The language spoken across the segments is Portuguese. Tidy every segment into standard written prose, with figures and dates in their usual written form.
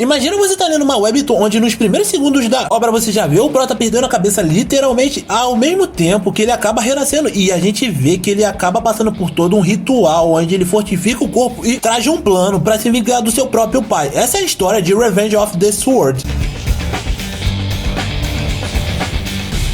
Imagina você tá lendo uma webtoon onde nos primeiros segundos da obra você já vê o prota perdendo a cabeça literalmente, ao mesmo tempo que ele acaba renascendo, e a gente vê que ele acaba passando por todo um ritual onde ele fortifica o corpo e traz um plano pra se vingar do seu próprio pai. Essa é a história de Revenge of the Sword.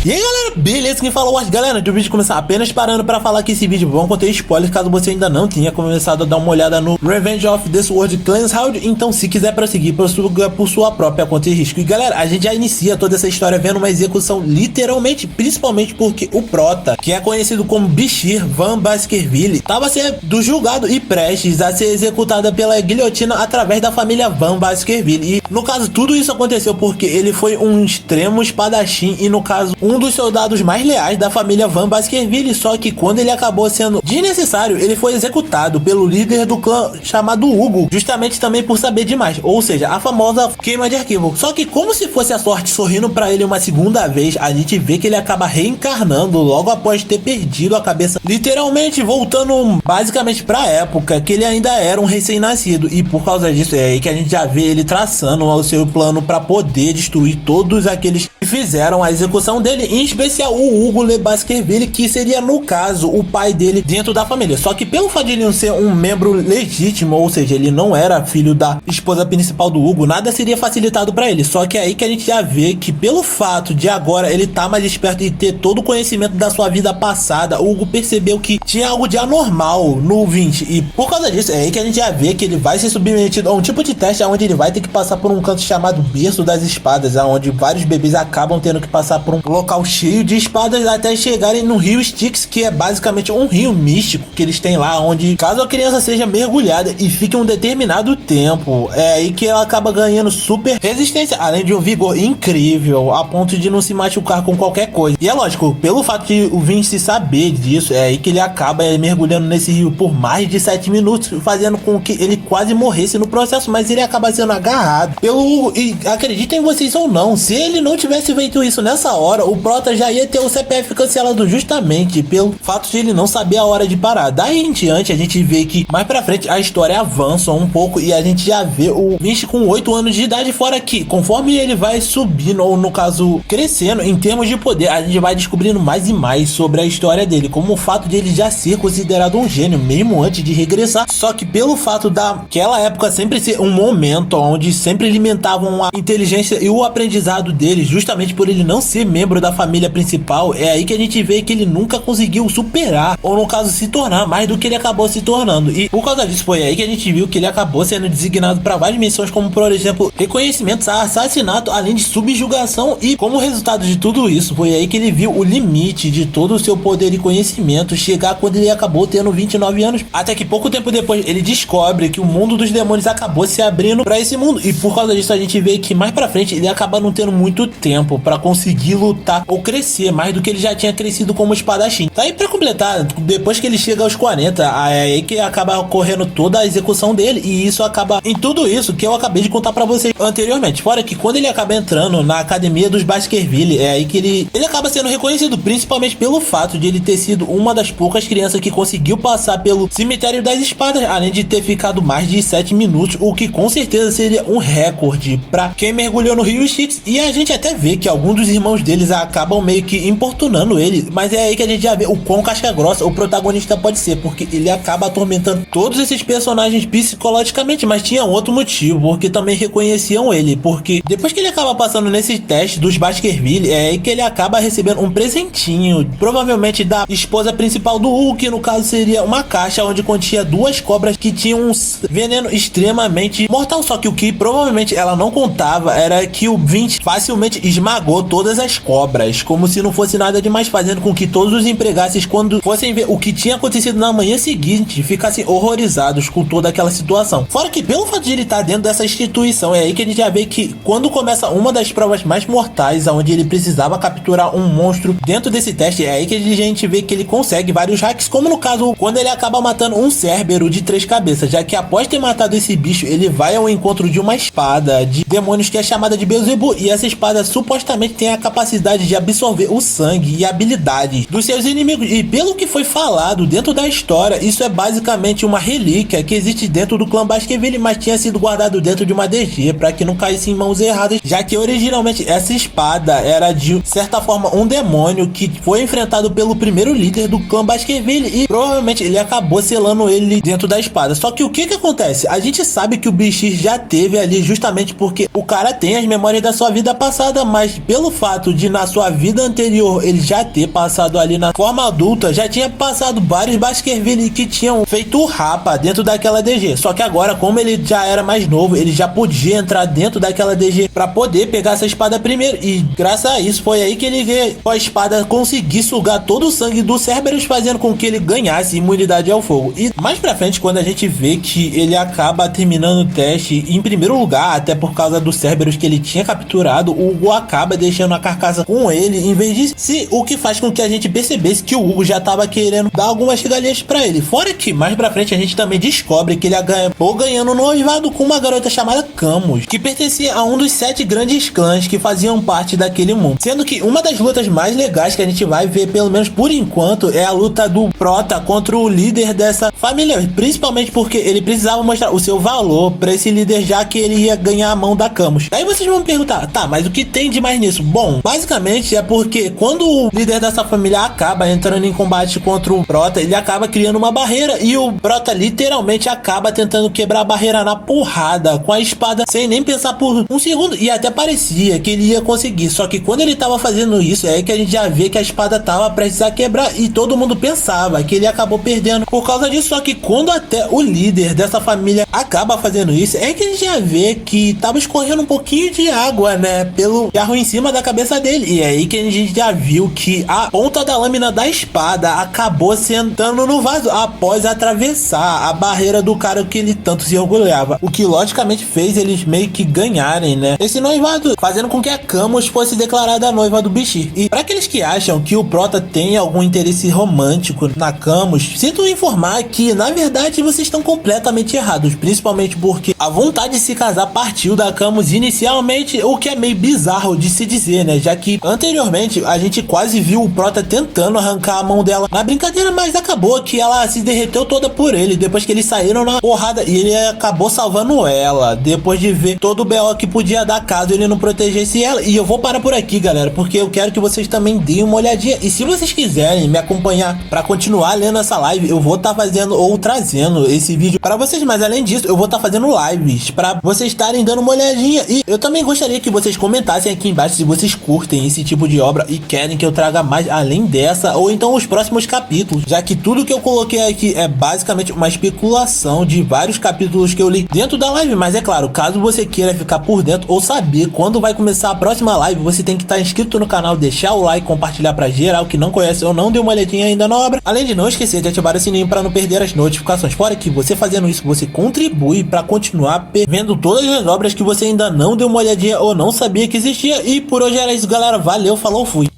E aí galera, beleza? Quem falou hoje, galera, antes do vídeo começar, apenas parando pra falar que esse vídeo vão conter spoilers caso você ainda não tenha começado a dar uma olhada no Revenge of the Sword Clanshound. Então se quiser prosseguir, prossiga por sua própria conta e risco. E galera, a gente já inicia toda essa história vendo uma execução literalmente, principalmente porque o prota, que é conhecido como Bashir Van Baskerville, estava sendo julgado e prestes a ser executada pela guilhotina através da família Van Baskerville. E no caso tudo isso aconteceu porque ele foi um extremo espadachim e no caso um dos soldados mais leais da família Van Baskerville, só que quando ele acabou sendo desnecessário, ele foi executado pelo líder do clã chamado Hugo, justamente também por saber demais, ou seja, a famosa queima de arquivo. Só que como se fosse a sorte sorrindo pra ele uma segunda vez, a gente vê que ele acaba reencarnando logo após ter perdido a cabeça, literalmente voltando basicamente pra época que ele ainda era um recém-nascido, e por causa disso é aí que a gente já vê ele traçando o seu plano pra poder destruir todos aqueles que fizeram a execução dele, em especial o Hugo Le Baskerville, que seria no caso o pai dele dentro da família. Só que pelo fato de ele não ser um membro legítimo, ou seja, ele não era filho da esposa principal do Hugo, nada seria facilitado pra ele. Só que é aí que a gente já vê que pelo fato de agora ele tá mais esperto e ter todo o conhecimento da sua vida passada, o Hugo percebeu que tinha algo de anormal no 20, e por causa disso é aí que a gente já vê que ele vai ser submetido a um tipo de teste onde ele vai ter que passar por um canto chamado Berço das Espadas, onde vários bebês acabam tendo que passar por um local cheio de espadas até chegarem no rio Styx, que é basicamente um rio místico que eles têm lá, onde caso a criança seja mergulhada e fique um determinado tempo, é aí que ela acaba ganhando super resistência, além de um vigor incrível, a ponto de não se machucar com qualquer coisa. E é lógico, pelo fato de o Vince saber disso, é aí que ele acaba mergulhando nesse rio por mais de 7 minutos, fazendo com que ele quase morresse no processo, mas ele acaba sendo agarrado pelo Hugo. E acreditem vocês ou não, se ele não tivesse feito isso nessa hora, o prota já ia ter o CPF cancelado justamente pelo fato de ele não saber a hora de parar. Daí em diante a gente vê que mais pra frente a história avança um pouco e a gente já vê o Vince com 8 anos de idade, fora que conforme ele vai subindo, ou no caso crescendo em termos de poder, a gente vai descobrindo mais e mais sobre a história dele, como o fato de ele já ser considerado um gênio mesmo antes de regressar. Só que pelo fato daquela época sempre ser um momento onde sempre alimentavam a inteligência e o aprendizado dele, justamente por ele não ser membro da família principal, é aí que a gente vê que ele nunca conseguiu superar, ou no caso se tornar mais do que ele acabou se tornando. E por causa disso foi aí que a gente viu que ele acabou sendo designado para várias missões, como por exemplo reconhecimentos a assassinato, além de subjugação. E como resultado de tudo isso foi aí que ele viu o limite de todo o seu poder e conhecimento chegar quando ele acabou tendo 29 anos, até que pouco tempo depois ele descobre que o mundo dos demônios acabou se abrindo para esse mundo, e por causa disso a gente vê que mais pra frente ele acaba não tendo muito tempo para conseguir lutar ou crescer mais do que ele já tinha crescido como espadachim. Tá aí pra completar, depois que ele chega aos 40, é aí que acaba ocorrendo toda a execução dele, e isso acaba em tudo isso que eu acabei de contar pra vocês anteriormente. Fora que quando ele acaba entrando na academia dos Baskerville, é aí que ele acaba sendo reconhecido, principalmente pelo fato de ele ter sido uma das poucas crianças que conseguiu passar pelo cemitério das espadas, além de ter ficado mais de 7 minutos, o que com certeza seria um recorde pra quem mergulhou no rio Styx. E a gente até vê que alguns dos irmãos deles acabam meio que importunando ele, mas é aí que a gente já vê o quão casca grossa o protagonista pode ser, porque ele acaba atormentando todos esses personagens psicologicamente, mas tinha outro motivo, porque também reconheciam ele, porque depois que ele acaba passando nesse teste dos Baskerville, é aí que ele acaba recebendo um presentinho, provavelmente da esposa principal do Hugo, que no caso seria uma caixa onde continha 2 cobras que tinham um veneno extremamente mortal, só que o que provavelmente ela não contava era que o Vince facilmente esmagou todas as cobras, como se não fosse nada demais, fazendo com que todos os empregados, quando fossem ver o que tinha acontecido na manhã seguinte, ficassem horrorizados com toda aquela situação. Fora que pelo fato de ele estar dentro dessa instituição, é aí que a gente já vê que quando começa uma das provas mais mortais, onde ele precisava capturar um monstro dentro desse teste, é aí que a gente vê que ele consegue vários hacks, como no caso quando ele acaba matando um Cérbero de 3 cabeças, já que após ter matado esse bicho, ele vai ao encontro de uma espada de demônios que é chamada de Beelzebub, e essa espada supostamente tem a capacidade capacidade de absorver o sangue e habilidades dos seus inimigos. E pelo que foi falado dentro da história, isso é basicamente uma relíquia que existe dentro do clã Baskerville, mas tinha sido guardado dentro de uma DG para que não caísse em mãos erradas, já que originalmente essa espada era de certa forma um demônio que foi enfrentado pelo primeiro líder do clã Baskerville e provavelmente ele acabou selando ele dentro da espada. Só que o que acontece? A gente sabe que o Bashir já teve ali justamente porque o cara tem as memórias da sua vida passada, mas pelo fato de na sua vida anterior ele já ter passado ali na forma adulta, já tinha passado vários Baskerville que tinham feito o rapa dentro daquela DG. Só que agora, como ele já era mais novo, ele já podia entrar dentro daquela DG para poder pegar essa espada primeiro, e graças a isso foi aí que ele com a espada conseguir sugar todo o sangue do Cerberus, fazendo com que ele ganhasse imunidade ao fogo. E mais pra frente, quando a gente vê que ele acaba terminando o teste em primeiro lugar, até por causa do Cerberus que ele tinha capturado, o Hugo acaba deixando a carcaça com ele em vez de si, o que faz com que a gente percebesse que o Hugo já tava querendo dar algumas regalias pra ele. Fora que mais pra frente a gente também descobre que ele acabou ganhando noivado com uma garota chamada Camus, que pertencia a um dos 7 grandes clãs que faziam parte daquele mundo. Sendo que uma das lutas mais legais que a gente vai ver, pelo menos por enquanto, é a luta do Prota contra o líder dessa família, principalmente porque ele precisava mostrar o seu valor pra esse líder, já que ele ia ganhar a mão da Camus. Aí vocês vão me perguntar, tá, mas o que tem de mais nisso? Bom, basicamente é porque quando o líder dessa família acaba entrando em combate contra o Prota, ele acaba criando uma barreira e o Prota literalmente acaba tentando quebrar a barreira na porrada com a espada, sem nem pensar por um segundo, e até parecia que ele ia conseguir. Só que quando ele tava fazendo isso, é aí que a gente já vê que a espada tava prestes a quebrar e todo mundo pensava que ele acabou perdendo por causa disso. Só que quando até o líder dessa família acaba fazendo isso, é que a gente já vê que tava escorrendo um pouquinho de água, né, pelo jarro em cima da cabeça dele. E é aí que a gente já viu que a ponta da lâmina da espada acabou sentando no vaso após atravessar a barreira do cara que ele tanto se orgulhava, o que logicamente fez eles meio que ganharem, né, esse noivado, fazendo com que a Camus fosse declarada a noiva do Bashir. E para aqueles que acham que o Prota tem algum interesse romântico na Camus, sinto informar que na verdade vocês estão completamente errados, principalmente porque a vontade de se casar partiu da Camus inicialmente, o que é meio bizarro de se dizer, né, já que anteriormente a gente quase viu o Prota tentando arrancar a mão dela na brincadeira, mas acabou que ela se derreteu toda por ele, depois que eles saíram na porrada, e ele acabou salvando ela, depois de ver todo o BO que podia dar caso ele não protegesse ela. E eu vou parar por aqui, galera, porque eu quero que vocês também deem uma olhadinha, e se vocês quiserem me acompanhar pra continuar lendo essa live, eu vou estar fazendo ou trazendo esse vídeo pra vocês, mas além disso, eu vou estar fazendo lives pra vocês estarem dando uma olhadinha. E eu também gostaria que vocês comentassem aqui embaixo se vocês curtem esse tipo de obra e querem que eu traga mais além dessa, ou então os próximos capítulos, já que tudo que eu coloquei aqui é basicamente uma especulação de vários capítulos que eu li dentro da live. Mas é claro, caso você queira ficar por dentro ou saber quando vai começar a próxima live, você tem que estar inscrito no canal, deixar o like, compartilhar pra geral que não conhece ou não deu uma olhadinha ainda na obra, além de não esquecer de ativar o sininho para não perder as notificações. Fora que você fazendo isso, você contribui para continuar vendo todas as obras que você ainda não deu uma olhadinha ou não sabia que existia. E por hoje era isso, galera, valeu, falou, fui.